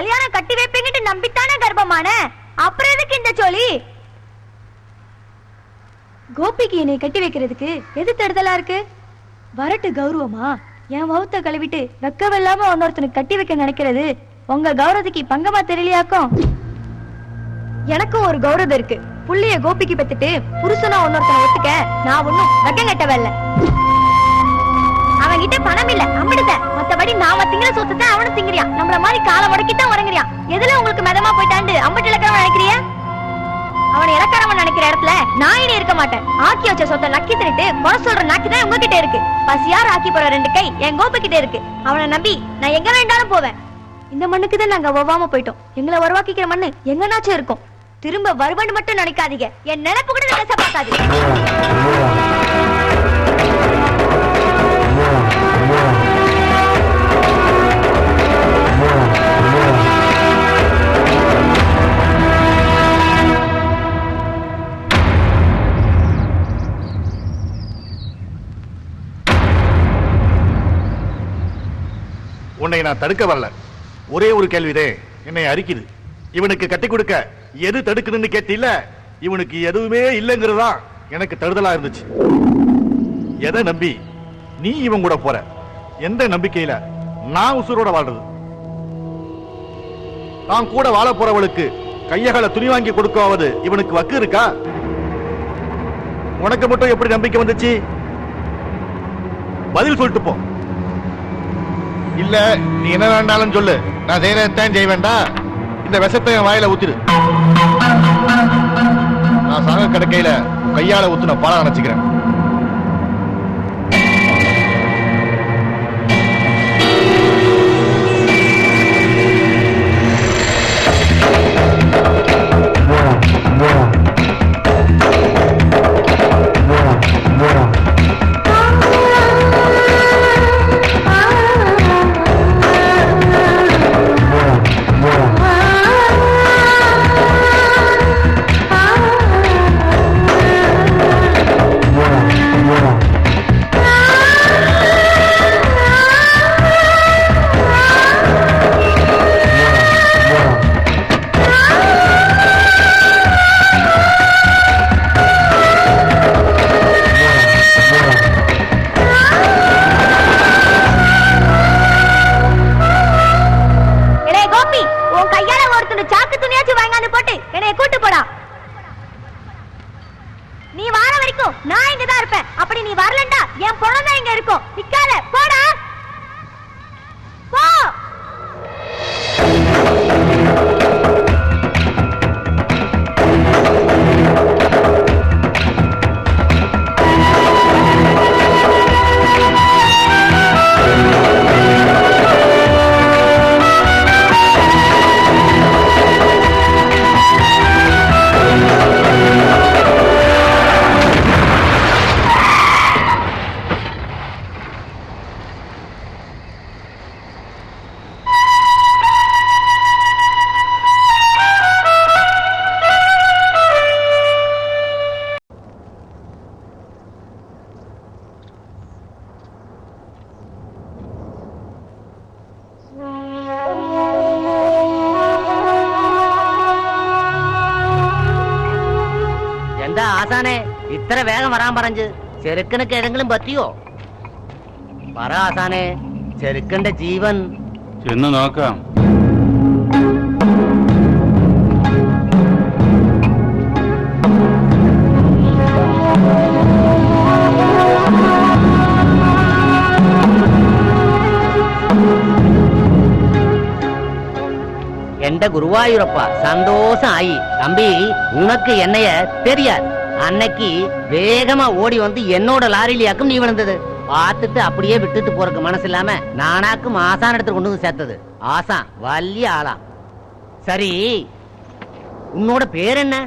கல்யாணம் கட்டி வைப்பீங்கன்னு நம்பித்தானே கர்ப்பமான. அப்புறம் எதுக்கு இந்த சோழி? கோபிக்கு என்னை கட்டி வைக்கிறதுக்கு எது தடுதலா இருக்கு? வரட்டு கௌரவமா? என் வவுத்த கழுவிட்டு வெக்கவில்லாம இன்னொருத்தனுக்கு கட்டி வைக்க நினைக்கிறது உங்க கௌரவத்துக்கு பங்கமா தெரியலையாக்கும். எனக்கும் ஒரு கௌரவம் இருக்கு. புள்ளிய கோபிக்கு பெத்துட்டு புருஷனா இன்னொருத்தனை ஒத்துக்க நான் ஒன்னும் வெக்கம் கட்டவல்ல. அவன் கிட்ட பணம் இல்ல, அம்பிடுத. மத்தபடி நாம திங்கிற சொத்தை அவனும் திங்கிறியான். நம்மள மாதிரி காலை முடக்கித்தான் உறங்குறியான். எதுல உங்களுக்கு மிதமா போயிட்டாண்டு அம்பிட்டு இலக்கணம் நினைக்கிறிய? அவனை இலக்காரவன் நினைக்கிற இடத்துல நான் இனி இருக்க மாட்டேன். ஆக்கி வச்ச சொத்தை நக்கி தின்னுட்டு குறை சொல்ற நாக்கிதான் உங்ககிட்ட இருக்கு. பசியார் ஆக்கி போற 2 கை என் கோபு கிட்ட இருக்கு. அவனை நம்பி நான் எங்க வேண்டாலும் போவேன். இந்த மண்ணுக்கு தான் நாங்க ஒவ்வாம போயிட்டோம். எங்களை உருவாக்கிக்கிற மண்ணு எங்கனாச்சும் இருக்கும். திரும்ப வருவன்னு மட்டும் நினைக்காதீங்க. என் நினைப்பு கூட பேச பார்க்காது. உன்னை நான் தடுக்க வரல. ஒரே ஒரு கேள்விதே என்னை அரிக்குது. இவனுக்கு கட்டி கொடுக்க எது தடுக்குதுன்னு கேட்டில? இவனுக்கு எதுவுமே இல்லைங்கிறதா எனக்கு தடுதலா இருந்துச்சு. எதை நம்பி நீ இவன் கூட போற? எந்த நம்பிக்கையில நான் உசுரோட வாழ்றது? நான் கூட வாழ போறவளுக்கு கையகளை துணி வாங்கி கொடுக்காவது இவனுக்கு வக்கு இருக்கா? உனக்கு மட்டும் எப்படி நம்பிக்கை வந்துச்சு? பதில் சொல்லிட்டு போ. இல்ல நீ என்ன வேண்டாலும் சொல்லு, நான் தைரியத்தான் செய்ய வேண்டாம். இந்த விஷத்தை என் வாயில ஊத்திரு. நான் சாக கிடக்கையில கையால ஊத்துன பாலம் நினைச்சுக்கிறேன். ഇത്ര വേഗം വരാൻ പറഞ്ഞു ചെറുക്കനൊക്കെ ഏതെങ്കിലും പറ്റിയോ? പറ ആസാനെ, ചെറുക്കന്റെ ജീവൻ ചെന്ന് നോക്കാം. எந்த குருவாயூரப்பா, சந்தோஷம். தம்பி, உனக்கு என்னைய தெரியாது. அன்னைக்கு வேகமா ஓடி வந்து என்னோட லாரிலியாக்கும் நீ விழுந்தது பார்த்துட்டு அப்படியே விட்டுட்டு போறதுக்கு மனசு இல்லாம நானாக்கும் ஆசான் இடத்துல கொண்டு வந்து சேர்த்தது. ஆசான் வலிய ஆளா. சரி, உன்னோட பேர் என்ன?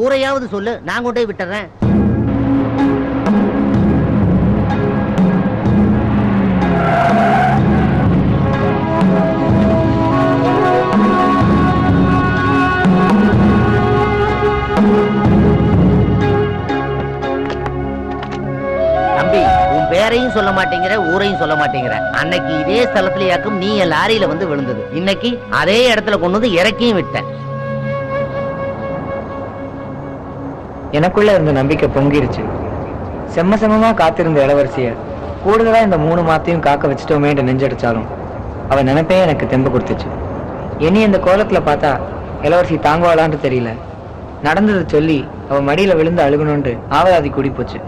ஊரையாவது சொல்லு, நான் கொண்டு போய் விட்டுறேன். பேரையும் சொல்ல மாட்டேங்கிற, ஊரையும் சொல்ல மாட்டேங்கிற. அன்னைக்கு இதே ஸ்தலத்திலேயாக்கும் நீ என் லாரியில வந்து விழுந்தது. இன்னைக்கு அதே இடத்துல கொண்டு வந்து இறக்கியும் விட்டேன். எனக்குள்ள இருந்த நம்பிக்கை பொங்கிருச்சு. செம்ம காத்திருந்த இளவரசிய கூடுதலா இந்த 3 மாத்தையும் காக்க வச்சுட்டோமேன்னு நெஞ்சடிச்சாலும் அவ நினைப்பே எனக்கு தெம்பு கொடுத்துச்சு. இனி இந்த கோலத்துல பார்த்தா இளவரசி தாங்குவாளான்னு தெரியல. நடந்ததை சொல்லி அவ மடியில விழுந்து அழுகணும்னு ஆவலாதி கூடி போச்சு.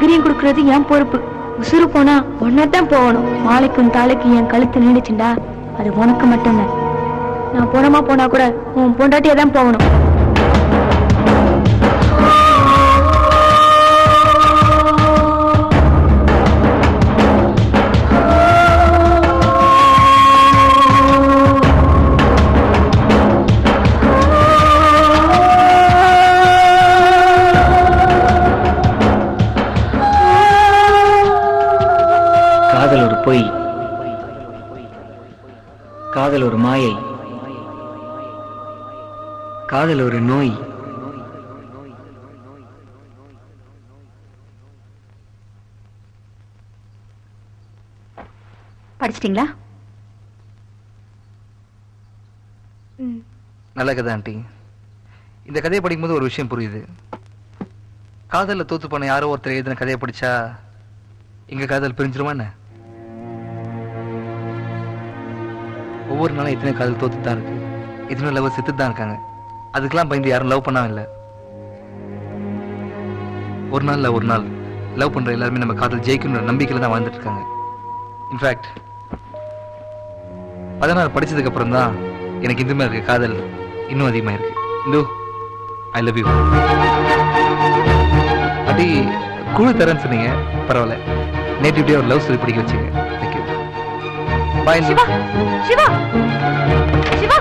தைரியம் கொடுக்கறது என் பொறுப்பு. உசுறு போனா ஒன்னதான் போகணும். மாலைக்கும் தாளைக்கும் என் கழுத்து நீண்டுச்சுண்டா அது உனக்கு மட்டும்தான். நான் போனமா போனா கூட உன் பொண்டாட்டியா தான் போகணும். காதல் ஒரு பொய், காதல் ஒரு மாயை, காதல் ஒரு நோய். படிச்சிட்டீங்களா? நல்ல கதை ஆண்டி. இந்த கதையை படிக்கும்போது ஒரு விஷயம் புரியுது. காதல்ல தோத்து போன யாரோ ஒருத்தர் எழுதின கதையை படிச்சா எங்க காதல் பிரிஞ்சிருமா என்ன? ஒவ்வொரு நாளும் எத்தனை காதல் தோத்து தான் இருக்கு, எத்தனை லவ் செத்து தான் இருக்காங்க. அதுக்கெல்லாம் பயந்து யாரும் லவ் பண்ணாம இல்லை. ஒரு நாள் லவ் பண்ற எல்லாருமே நம்ம காதல் ஜெயிக்கணும்ன்ற நம்பிக்கையில தான் வாழ்ந்துட்டு இருக்காங்க. இன்ஃபேக்ட் 16 படிச்சதுக்கு அப்புறம் தான் எனக்கு இந்த மாதிரி இருக்கு காதல் இன்னும் அதிகமா இருக்கு. இந்தோ ஐ லவ் யூ. அடி குழு தரேன்னு சொன்னீங்க, பரவாயில்ல. நேட்டிவிட்டியா ஒரு லவ் ஸ்டோரி படிக்க வச்சுங்க. Thank you. Bye. Shiva Shiva Shiva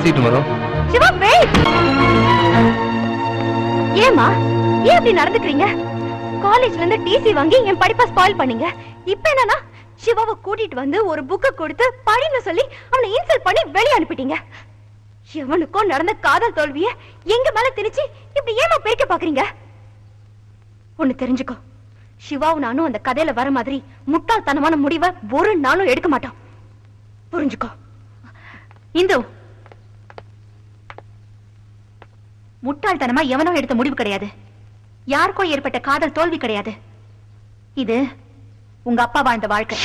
see you tomorrow. Shiva wait. ஏமா ஏன் இப்படி நடந்துக்கிறீங்க? காலேஜ்ல இருந்து டிசி வாங்கி என் படிப்பை ஸ்பாயில் பண்ணீங்க. இப்போ என்னன்னா சிவாவை கூட்டிட்டு வந்து ஒரு புக்கை கொடுத்து படின்னு சொல்லி அவனை இன்சல்ட் பண்ணி வெளியே அனுப்பிட்டீங்க. எவனுக்கும் நடந்த காதல் தோல்விய எங்க மேல திணிச்சு இப்படி ஏமா பிரிக்க பாக்குறீங்க? ஒண்ணு தெரிஞ்சுக்கோ, சிவாவும் நானும் அந்த கதையில வர மாதிரி முட்டாள்தனமான முடிவை ஒரு நாளும் எடுக்க மாட்டோம். புரிஞ்சுக்கோ. இந்து, முட்டாள்தனமா எவனோ எடுத்த முடிவு கிடையாது. யாருக்கோ ஏற்பட்ட காதல் தோல்வி கிடையாது. இது உங்க அப்பா வாழ்ந்த வாழ்க்கை.